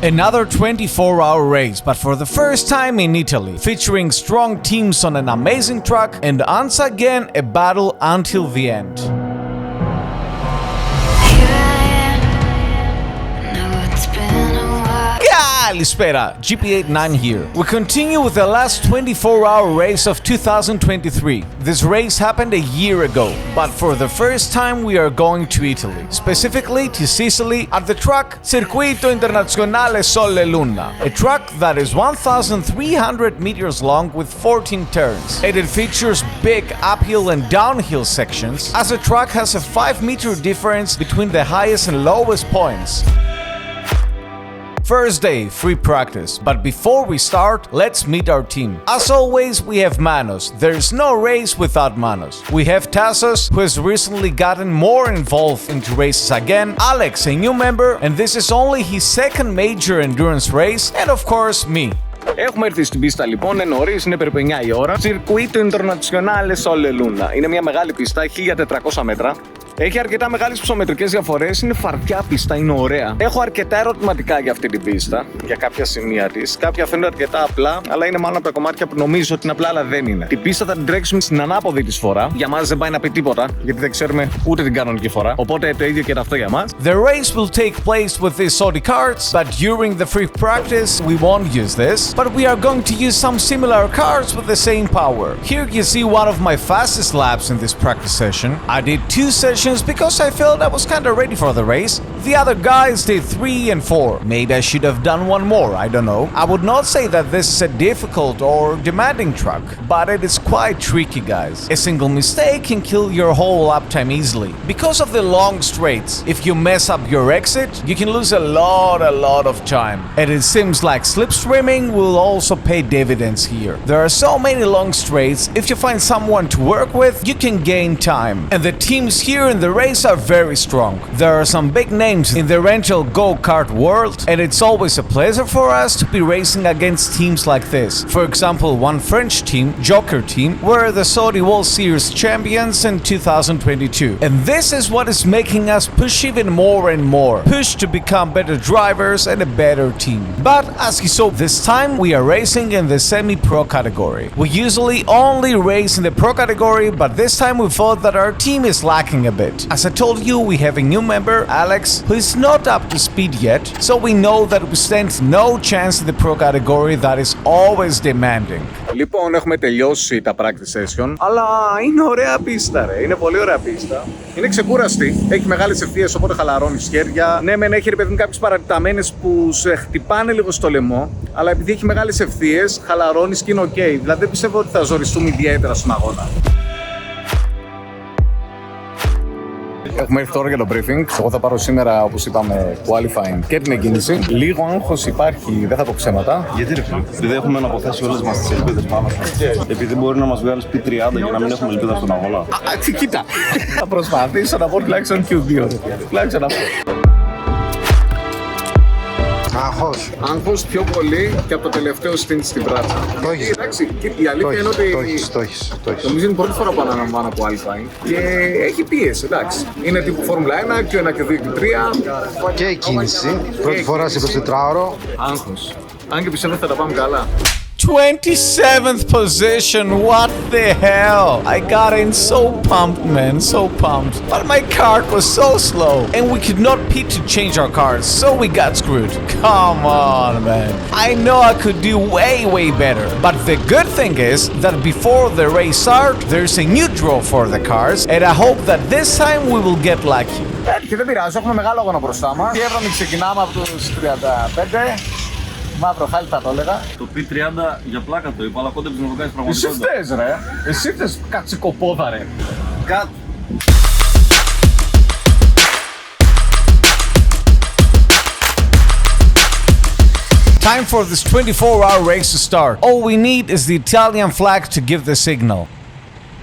Another 24-hour race, but for the first time in Italy, featuring strong teams on an amazing track and once again a battle until the end. Kalispera, GP89 here. We continue with the last 24-hour race of 2023. This race happened a year ago, but for the first time we are going to Italy, specifically to Sicily at the track Circuito Internazionale Sole Luna, a track that is 1,300 meters long with 14 turns, and it features big uphill and downhill sections, as the track has a 5-meter difference between the highest and lowest points. First day, free practice, but before we start, let's meet our team. As always, we have Manos. There's no race without Manos. We have Tassos, who has recently gotten more involved into races again, Alex, a new member, and this is only his second major endurance race, and of course, me. Έχουμε έρθει στην πίστα λοιπόν, είναι νωρίς, είναι περίπου 9 η ώρα. Circuito Internazionale Sole Luna. Είναι μια μεγάλη πίστα, 1400 μέτρα. Έχει αρκετά μεγάλες ψωμετρικές διαφορές, είναι φαρδιά πίστα, είναι ωραία. Έχω αρκετά ερωτηματικά για αυτή την πίστα, για κάποια σημεία της. Κάποια φαίνονται αρκετά απλά, αλλά είναι μάλλον από τα κομμάτια που νομίζω ότι είναι απλά, αλλά δεν είναι. Την πίστα θα την τρέξουμε στην ανάποδη της φορά. Για μας δεν πάει να πει τίποτα, γιατί δεν ξέρουμε ούτε την κανονική φορά. Οπότε το ίδιο και αυτό για μας. The race will take place with these Sodi carts, but during the free practice we won't use this, but we are going to use some similar carts with the same power. Here you see one of my fastest laps in this practice session. I did 2 sessions because I felt I was kinda ready for the race. The other guys did 3 and 4. Maybe I should have done one more, I don't know. I would not say that this is a difficult or demanding track, but it is quite tricky, guys. A single mistake can kill your whole uptime easily. Because of the long straights, if you mess up your exit, you can lose a lot of time. And it seems like slipstreaming will also pay dividends here. There are so many long straights, if you find someone to work with, you can gain time. And the teams here in the race are very strong. There are some big names in the rental go-kart world, and it's always a pleasure for us to be racing against teams like this. For example, one French team, Joker team, were the Sodi World Series champions in 2022. And this is what is making us push even more and more. Push to become better drivers and a better team. But as you saw, this time we are racing in the semi-pro category. We usually only race in the pro category, but this time we thought that our team is lacking a bit. As I told you, we have a new member, Alex, who is not up to speed yet, so we know that we stand no chance in the pro category that is always demanding. Λοιπόν, έχουμε τελειώσει τα practice session, αλλά είναι ωραία πίστα, ρε. Είναι πολύ ωραία πίστα. Είναι ξεκούραστη, έχει μεγάλες ευθείες, οπότε χαλαρώνεις χέρια. Ναι, μεν έχει ρε παιδί μου κάποιες παρατηταμένες που σε χτυπάνε λίγο στο λαιμό, αλλά επειδή έχει μεγάλες ευθείες, χαλαρώνεις και είναι ok. Δηλαδή δεν πιστεύω ότι θα ζοριστούμε ιδιαίτερα στον αγώνα. Έχουμε έρθει τώρα για το briefing. Εγώ θα πάρω σήμερα, όπως είπαμε, qualifying και την εκκίνηση. Λίγο άγχος υπάρχει, δεν θα πω ψέματα. Γιατί ρε φίλε, επειδή έχουμε να αποθέσει όλες μας τις ελπίδες πάνω μας. Επειδή μπορεί να μας βγάλεις P30 για να μην έχουμε ελπίδα στον αγώνα. Κοίτα, θα προσπαθήσω να πω τουλάχιστον Q2. Τουλάχιστον αυτό. Άγχος. Άγχος πιο πολύ και από το τελευταίο stint στην πράτσα. Το έχεις. Εντάξει, η αλήθεια είναι ότι το έχεις. νομίζω είναι η πρώτη φορά που αναλαμβάνω από qualifying και έχει πίεση, εντάξει. Είναι τύπου Φόρμουλα 1, Q1, Q2, Q3. Και η κίνηση. Πρώτη φορά σε 24ωρο. Άγχος. Αν και πιστεύω θα τα πάμε καλά. 27th position, what the hell? I got in so pumped, man, so pumped. But my kart was so slow, and we could not pit to change our cars, so we got screwed. Come on, man. I know I could do way better, but the good thing is that before the race starts, there's a new draw for the cars, and I hope that this time we will get lucky. Και δεν πειράζει, έχουμε μεγάλο αγώνα μπροστά μας. Η 7η ξεκινάμε από τους 35. Μαύρο χάλι θα το έλεγα. Το P30 για πλάκα το είπα, αλλά κόντεψε να το κάνεις πραγματικότητα. Εσύ φταίς ρε, εσύ φταίς κατσικοπόδα ρε. Time for this 24-hour race to start. All we need is the Italian flag to give the signal.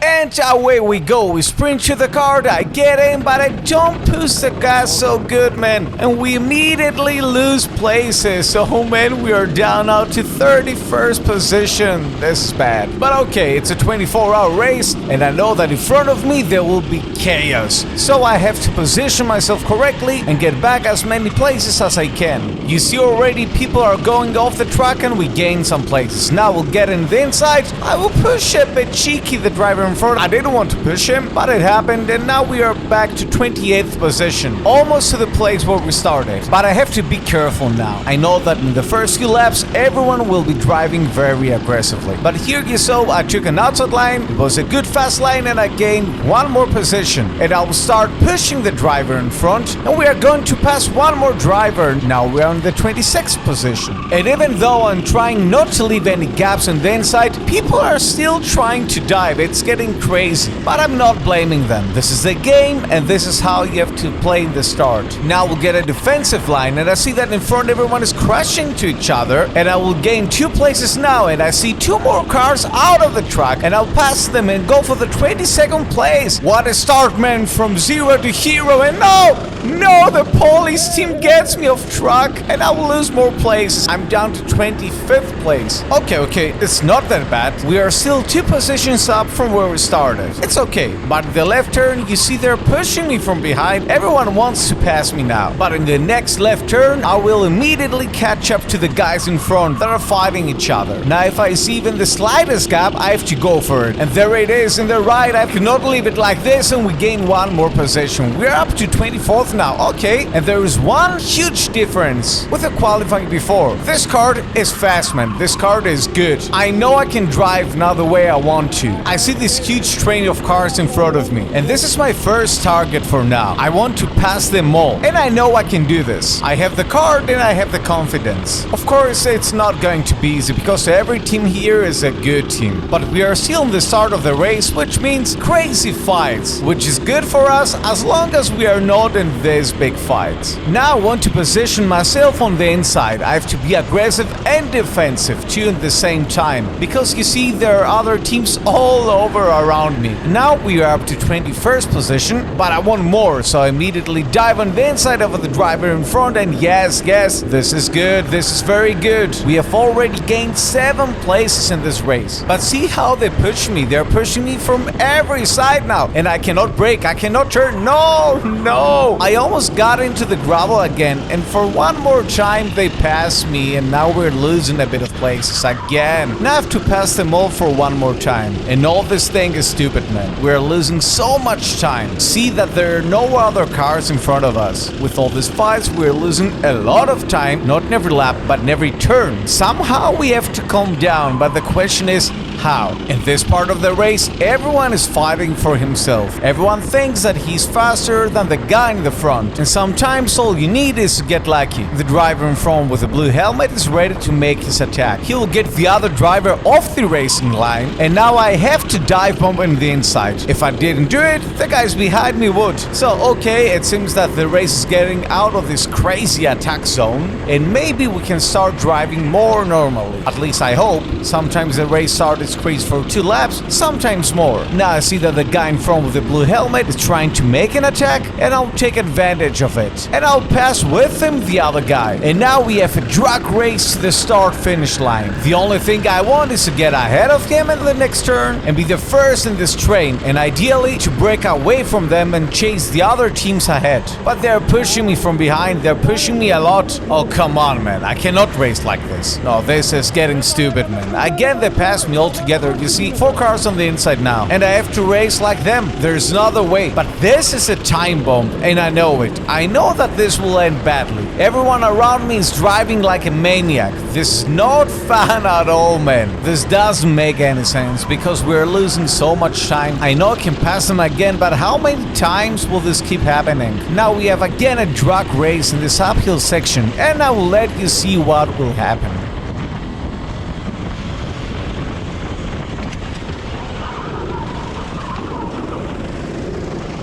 And away we go. We sprint to the cart, I get in, but I don't push the gas so good, man. And we immediately lose places. Oh man, we are down now to 31st position. This is bad. But okay, it's a 24-hour race, and I know that in front of me there will be chaos. So I have to position myself correctly and get back as many places as I can. You see already people are going off the track and we gain some places. Now we'll get in the inside. I will push a bit cheeky the driver in front. I didn't want to push him, but it happened, and now we are back to 28th position, almost to the place where we started. But I have to be careful now. I know that in the first few laps everyone will be driving very aggressively, but here you saw I took an outside line. It was a good fast line and I gained one more position, and I will start pushing the driver in front, and we are going to pass one more driver. Now we are in the 26th position, and even though I'm trying not to leave any gaps on the inside, people are still trying to dive. It's getting crazy, but I'm not blaming them. This is the game, and this is how you have to play in the start. Now we'll get a defensive line, and I see that in front everyone is crashing to each other, and I will gain 2 places now, and I see 2 more cars out of the track, and I'll pass them and go for the 22nd place. What a start, man, from 0 to hero, and no, the police team gets me off track, and I will lose more places. I'm down to 25th place. Okay, it's not that bad. We are still 2 positions up from where we started. It's okay, but in the left turn, you see they're pushing me from behind. Everyone wants to pass me now, but in the next left turn, I will immediately catch up to the guys in front that are fighting each other. Now, if I see even the slightest gap, I have to go for it. And there it is in the right. I cannot leave it like this, and we gain 1 more position. We're up to 24th now. Okay, and there is one huge difference with the qualifying before. This card is fast, man. This card is good. I know I can drive now the way I want to. I see this huge train of cars in front of me, and this is my first target for now. I want to pass them all, and I know I can do this. I have the card and I have the confidence. Of course, it's not going to be easy because every team here is a good team, but we are still in the start of the race, which means crazy fights, which is good for us as long as we are not in these big fights. Now I want to position myself on the inside. I have to be aggressive and defensive too at the same time, because you see there are other teams all over around me. Now we are up to 21st position, but I want more, so I immediately dive on the inside of the driver in front, and yes, this is good. This is very good. We have already gained 7 places in this race, but see how they push me. They're pushing me from every side now, and I cannot brake. I cannot turn. No, I almost got into the gravel again, and for one more time they passed me, and now we're losing a bit of places again. Now I have to pass them all for one more time, and all this thing is stupid, man. We're losing so much time. See that there are no other cars in front of us. With all these fights, we're losing a lot of time, not in every lap, but in every turn. Somehow we have to calm down, but the question is, how? In this part of the race, everyone is fighting for himself. Everyone thinks that he's faster than the guy in the front, and sometimes all you need is to get lucky. The driver in front with the blue helmet is ready to make his attack. He will get the other driver off the racing line, and now I have to dive bomb on the inside. If I didn't do it, the guys behind me would. So okay, it seems that the race is getting out of this crazy attack zone, and maybe we can start driving more normally. At least I hope. Sometimes the race starts crazy for 2 laps, sometimes more. Now I see that the guy in front with the blue helmet is trying to make an attack, and I'll take advantage of it, and I'll pass with him the other guy. And now we have a drag race to the start-finish line. The only thing I want is to get ahead of him in the next turn and be the first in this train, and ideally to break away from them and chase the other teams ahead. But they're pushing me from behind. They're pushing me a lot. Oh, come on, man. I cannot race like this. No, this is getting stupid, man. Again, they passed me altogether. You see 4 cars on the inside now, and I have to race like them. There's no other way. But this is a time bomb, and I know it. I know that this will end badly. Everyone around me is driving like a maniac. This is not fun at all, man. This doesn't make any sense because we're losing so much time. I know I can pass them again, but how many times will this keep happening? Now we have again a drag race in this uphill section, and I will let you see what will happen.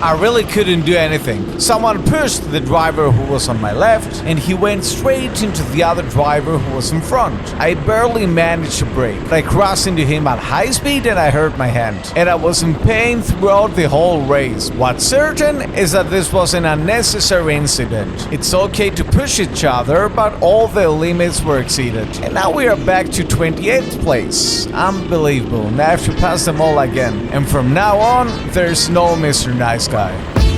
I really couldn't do anything. Someone pushed the driver who was on my left, and he went straight into the other driver who was in front. I barely managed to brake. I crashed into him at high speed and I hurt my hand. And I was in pain throughout the whole race. What's certain is that this was an unnecessary incident. It's okay to push each other, but all the limits were exceeded. And now we are back to 28th place. Unbelievable. Now I have to pass them all again. And from now on, there's no Mr. Nice Guy.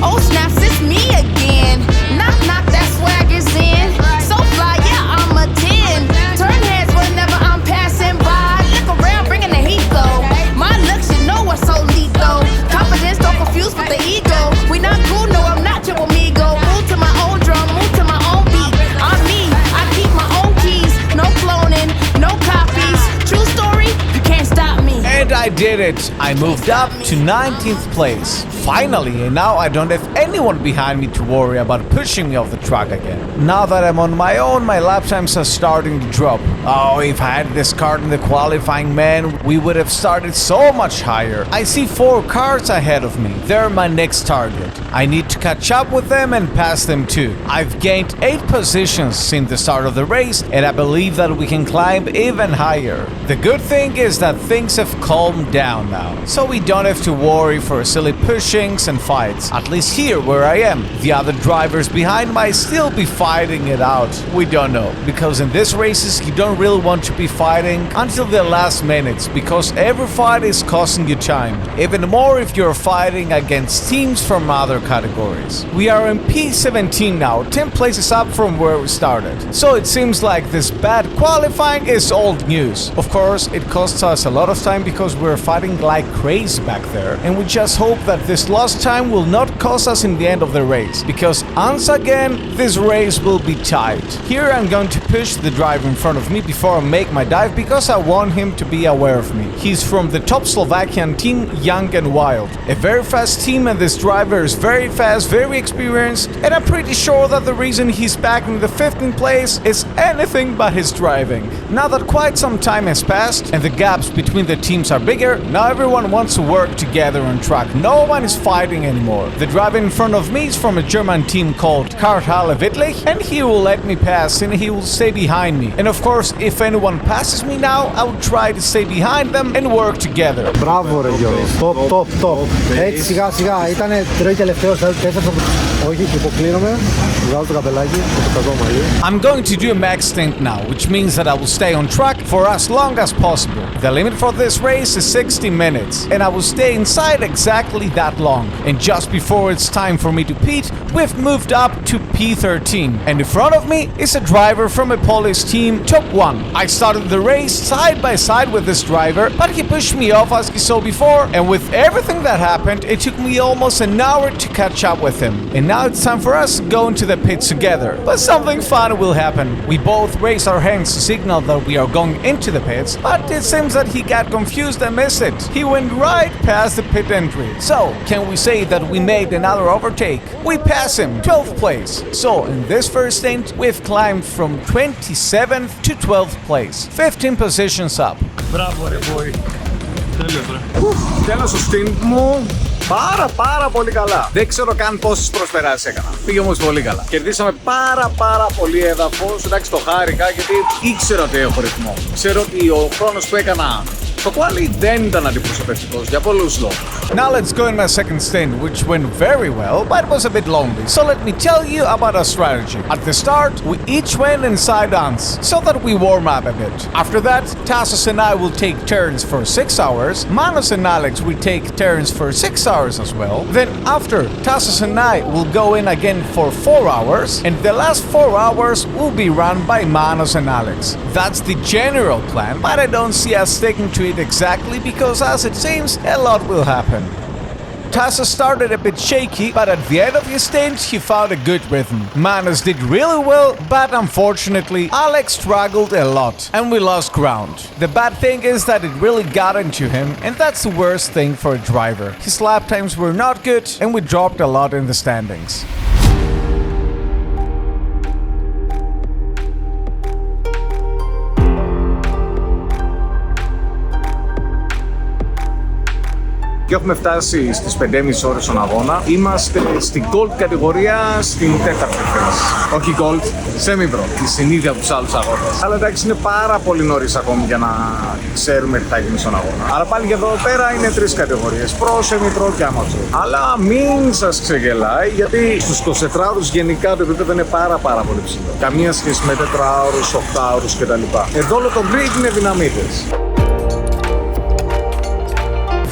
Oh snaps, it's me again. Knock knock, that swag is in. So fly, yeah, I'm a 10. Turn heads whenever I'm passing by. Look around, bringing the heat though. My looks, you know what's so lethal. Confidence don't confuse with the ego. We not cool, no, I'm not your amigo. Move to my own drum, move to my own beat. I'm me, I keep my own keys. No cloning, no copies. True story, you can't stop me. And I did it! I moved up to 19th place. Finally, and now I don't have anyone behind me to worry about pushing me off the track again. Now that I'm on my own, my lap times are starting to drop. Oh, if I had this Kart in the qualifying, man, we would have started so much higher. I see 4 cars ahead of me. They're my next target. I need to catch up with them and pass them too. I've gained 8 positions since the start of the race, and I believe that we can climb even higher. The good thing is that things have calmed down now, so we don't have to worry for silly pushing and fights. At least here where I am. The other drivers behind might still be fighting it out. We don't know. Because in these races you don't really want to be fighting until the last minutes, because every fight is costing you time. Even more if you're fighting against teams from other categories. We are in P17 now, 10 places up from where we started. So it seems like this bad qualifying is old news. Of course, it costs us a lot of time because we're fighting like crazy back there, and we just hope that this lost time will not cost us in the end of the race, because once again this race will be tight. Here I'm going to push the driver in front of me before I make my dive, because I want him to be aware of me. He's from the top Slovakian team, Young and Wild. A very fast team, and this driver is very fast, very experienced, and I'm pretty sure that the reason he's back in the 15th place is anything but his driving. Now that quite some time has passed and the gaps between the teams are bigger, now everyone wants to work together on track. No one is fighting anymore. The driver in front of me is from a German team called Kart, and he will let me pass and he will stay behind me. And of course, if anyone passes me now, I will try to stay behind them and work together. Μπράβο ρε Γιώργο. Top. Έτσι σιγά σιγά. Ήτανε τρώει τελευταίος. Όχι, υποκλίνομαι. Βγάλω το καπελάκι και το κακό μαλλί. I'm going to do a max stint now, which means that I will stay on track for as long as possible. The limit for this race is 60 minutes, and I will stay inside exactly that long. And just before it's time for me to pit, we've moved up to P13, and in front of me is a driver from a Polish team, Top 1. I started the race side by side with this driver, but he pushed me off as you saw before, and with everything that happened, it took me almost an hour to catch up with him. And now it's time for us to go into the pits together. But something fun will happen. We both raise our hands to signal that we are going into the pits, but it seems that he got confused and missed it. He went right past the pit entry. So, can we say that we made another overtake? We pass him, 12th place. So, in this first stint, we've climbed from 27th to 12th place, 15 positions up. Μπράβο ρε boy. Τέλειος ρε. Τέλος το stint μου. Πάρα πολύ καλά. Δεν ξέρω καν πόσες προσπεράσεις έκανα. Πήγε όμως πολύ καλά. Κερδίσαμε πάρα πολύ έδαφος. Εντάξει, το χάρηκα γιατί ήξερα ότι έχω ρυθμό. Ξέρω ότι ο χρόνος που έκανα στο quali δεν ήταν αντιπροσωπευτικός για πολλούς λόγους. Now let's go in my second stint, which went very well, but it was a bit lonely. So let me tell you about our strategy. At the start, we each went in side-ons, so that we warm up a bit. After that, Tassos and I will take turns for 6 hours. Manos and Alex will take turns for 6 hours as well. Then after, Tassos and I will go in again for 4 hours, and the last 4 hours will be run by Manos and Alex. That's the general plan, but I don't see us sticking to it exactly, because as it seems, a lot will happen. Tassos started a bit shaky, but at the end of his stint, he found a good rhythm. Manos did really well, but unfortunately, Alex struggled a lot, and we lost ground. The bad thing is that it really got into him, and that's the worst thing for a driver. His lap times were not good, and we dropped a lot in the standings. και έχουμε φτάσει στις 5,5 ώρες στον αγώνα. Είμαστε στην Gold κατηγορία στην 4η θέση. Όχι Gold, Semi-Pro, τη συνήθεια από τους άλλους αγώνες. Αλλά εντάξει, είναι πάρα πολύ νωρίς ακόμη για να ξέρουμε τι θα γίνει στον αγώνα. Άρα πάλι για εδώ πέρα είναι 3 κατηγορίες, Pro, Semi-Pro και Amateur. Αλλά μην σας ξεγελάει, γιατί στους 24ωρους γενικά το επίπεδο είναι πάρα πολύ ψηλό. Καμία σχέση με 4ωρους, 8ωρους κτλ. Εδώ όλο το grid είναι δυναμίτες.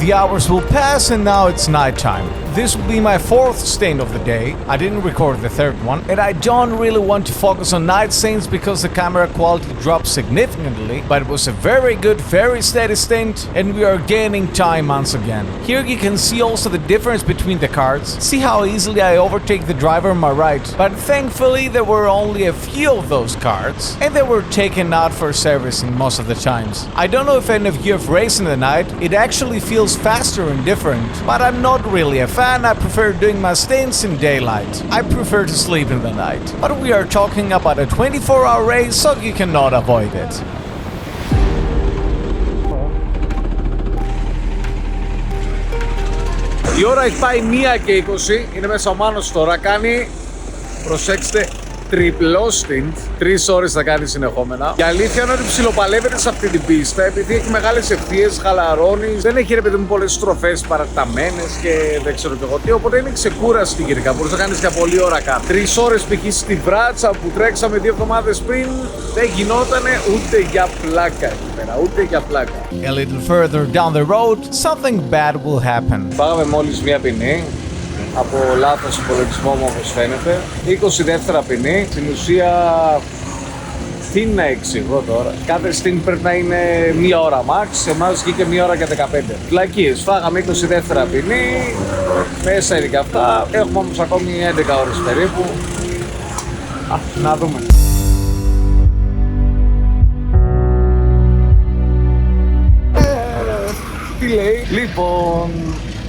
The hours will pass and now it's nighttime. This will be my 4th stint of the day. I didn't record the 3rd one, and I don't really want to focus on night stints because the camera quality dropped significantly, but it was a very good, very steady stint, and we are gaining time once again. Here you can see also the difference between the carts. See how easily I overtake the driver on my right, but thankfully there were only a few of those carts, and they were taken out for servicing most of the times. I don't know if any of you have raced in the night. It actually feels faster and different, but I'm not really a fan. I prefer doing my stints in daylight. I prefer to sleep in the night. But we are talking about a 24-hour race, so you cannot avoid it. Η ώρα έχει πάει 1:20, είναι μέσα ο Μάνος τώρα, κάνει, προσέξτε, τριπλό stint. 3 ώρες θα κάνει συνεχόμενα. Η αλήθεια είναι ότι ψιλοπαλεύεται σε αυτή την πίστα επειδή έχει μεγάλες ευθείες, χαλαρώνει. Δεν έχει ρε παιδί μου πολλές στροφές παραταμένες και δεν ξέρω και εγώ τι. Οπότε είναι ξεκούραστη γενικά. Μπορείς να κάνεις για πολλή ώρα κάτω. 3 ώρες π.χ. στη Βράτσα που τρέξαμε 2 εβδομάδες πριν δεν γινότανε ούτε για πλάκα εκεί πέρα. Ούτε για πλάκα. A little further down the road, something bad will happen. Πάγαμε μόλις μία ποινή. Από λάθος υπολογισμό μου όπως φαίνεται. 20 δεύτερα ποινή. Στην ουσία, τι να εξηγώ τώρα. Κάθε στιγμή πρέπει να είναι 1 ώρα max. Εμάς βγήκε 1 ώρα και 15. Φλακίες. Φάγαμε 20 δεύτερα ποινή. Μέσα είναι και αυτά. Έχουμε όμως ακόμη 11 ώρες περίπου. Να δούμε. Τι λέει. Λοιπόν,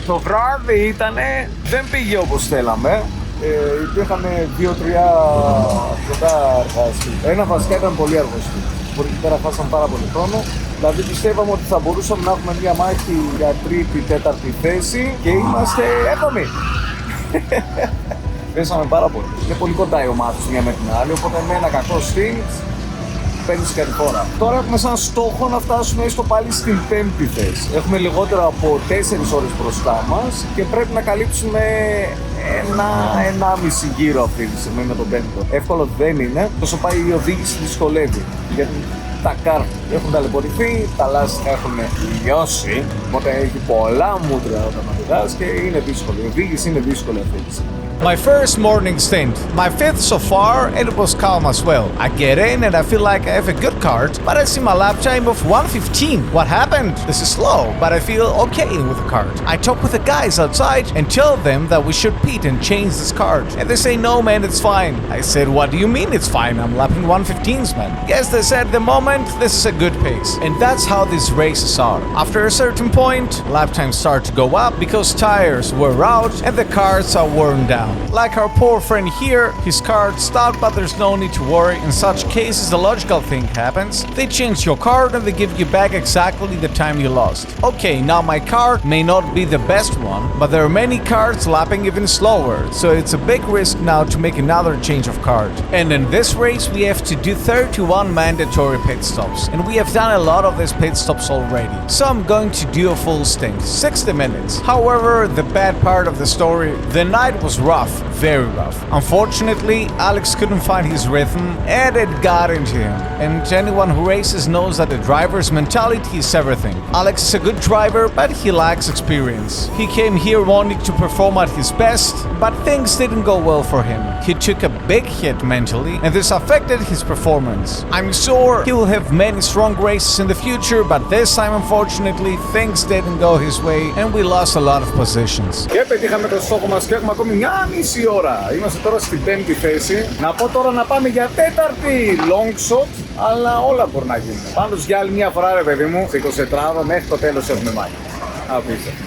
το βράδυ ήτανε, δεν πήγε όπως θέλαμε. Υπήρχαν 2-3 αρκετά εργαστήρια. Ένα βασικά ήταν πολύ εργαστήριο. Μπορεί εκεί πέρα φάσαμε πάρα πολύ χρόνο. Δηλαδή πιστεύαμε ότι θα μπορούσαμε να έχουμε μια μάχη για 3η-4η θέση και είμαστε 7η. Πέσαμε πάρα πολύ. Είναι πολύ κοντά οι ομάδες μια με την άλλη, οπότε με ένα κακό stint παίρνεις κάτι φορά. Τώρα έχουμε σαν στόχο να φτάσουμε έστω πάλι στην 5η θέση. Έχουμε λιγότερο από 4 ώρες μπροστά μας και πρέπει να καλύψουμε 1,5 γύρο αυτή τη στιγμή με τον 5ο. Εύκολο δεν είναι, τόσο πάει η οδήγηση δυσκολεύει. Γιατί τα Kart έχουν ταλαιπωρηθεί, τα λάστιχα έχουν λιώσει, οπότε έχει πολλά μούτρα όταν οδηγάς και είναι δύσκολη. Η οδήγηση είναι δύσκολη αυτή τη στιγμή. My first morning stint, my 5th so far, and it was calm as well. I get in and I feel like I have a good kart, but I see my lap time of 1:15. What happened? This is slow, but I feel okay with the kart. I talk with the guys outside and tell them that we should pit and change this kart. And they say, no man, it's fine. I said, what do you mean it's fine? I'm lapping 1:15s, man. Yes, they said at the moment, this is a good pace. And that's how these races are. After a certain point, lap times start to go up because tires wear out and the karts are worn down. Like our poor friend here, his cart stopped, but there's no need to worry. In such cases, the logical thing happens. They change your cart and they give you back exactly the time you lost. Okay, now my cart may not be the best one, but there are many carts lapping even slower, so it's a big risk now to make another change of cart. And in this race, we have to do 31 mandatory pit stops, and we have done a lot of these pit stops already. So I'm going to do a full stint, 60 minutes. However, the bad part of the story, the night was rough. Very rough. Unfortunately, Alex couldn't find his rhythm and it got into him. And anyone who races knows that the driver's mentality is everything. Alex is a good driver, but he lacks experience. He came here wanting to perform at his best, but things didn't go well for him. He took a big hit mentally, and this affected his performance. I'm sure he will have many strong races in the future, but this time, unfortunately, things didn't go his way, and we lost a lot of positions. Και πετύχαμε το στόχο μας και έχουμε ακόμη 1,5 ώρα. Είμαστε τώρα στην 5η θέση. Να πω τώρα να πάμε για 4η long shot, αλλά όλα μπορεί να γίνουν. Πάντως για άλλη μια φορά ρε παιδί μου, σε 24ωρο μέχρι το τέλος έχουμε μάχη. Απίστευτο.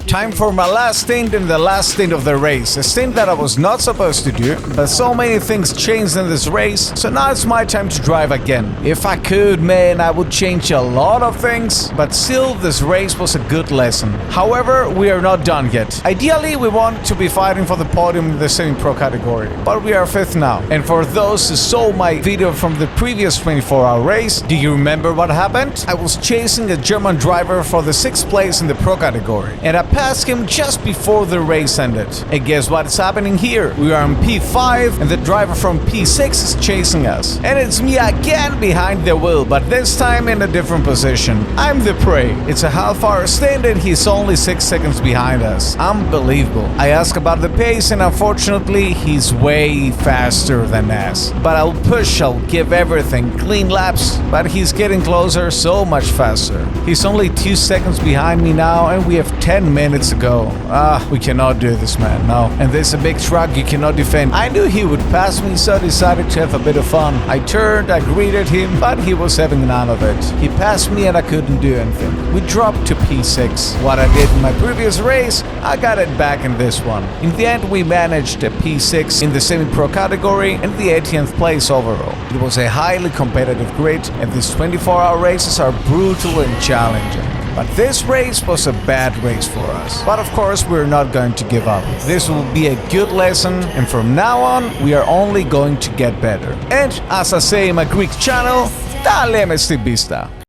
Time for my last stint and the last stint of the race. A stint that I was not supposed to do, but so many things changed in this race, so now it's my time to drive again. If I could, man, I would change a lot of things, but still this race was a good lesson. However, we are not done yet. Ideally, we want to be fighting for the podium in the semi-pro category, but we are 5th now. And for those who saw my video from the previous 24-hour race, do you remember what happened? I was chasing a German driver for the 6th place in the pro category, and I passed him just before the race ended. And guess what's happening here? We are on P5 and the driver from P6 is chasing us. And it's me again behind the wheel, but this time in a different position. I'm the prey. It's a half-hour stint and he's only 6 seconds behind us. Unbelievable. I ask about the pace and unfortunately he's way faster than us. But I'll push, I'll give everything, clean laps, but he's getting closer so much faster. He's only 2 seconds behind me now and we have 10 minutes to go. We cannot do this, man, no. And there's a big truck you cannot defend. I knew he would pass me, so I decided to have a bit of fun. I turned, I greeted him, but he was having none of it. He passed me and I couldn't do anything. We dropped to P6. What I did in my previous race, I got it back in this one. In the end, we managed a P6 in the semi-pro category and the 18th place overall. It was a highly competitive grid and these 24-hour races are brutal and challenging. But this race was a bad race for us. But of course, we're not going to give up. This will be a good lesson, and from now on, we are only going to get better. And as I say in my Greek channel, ta leme στην πίστα.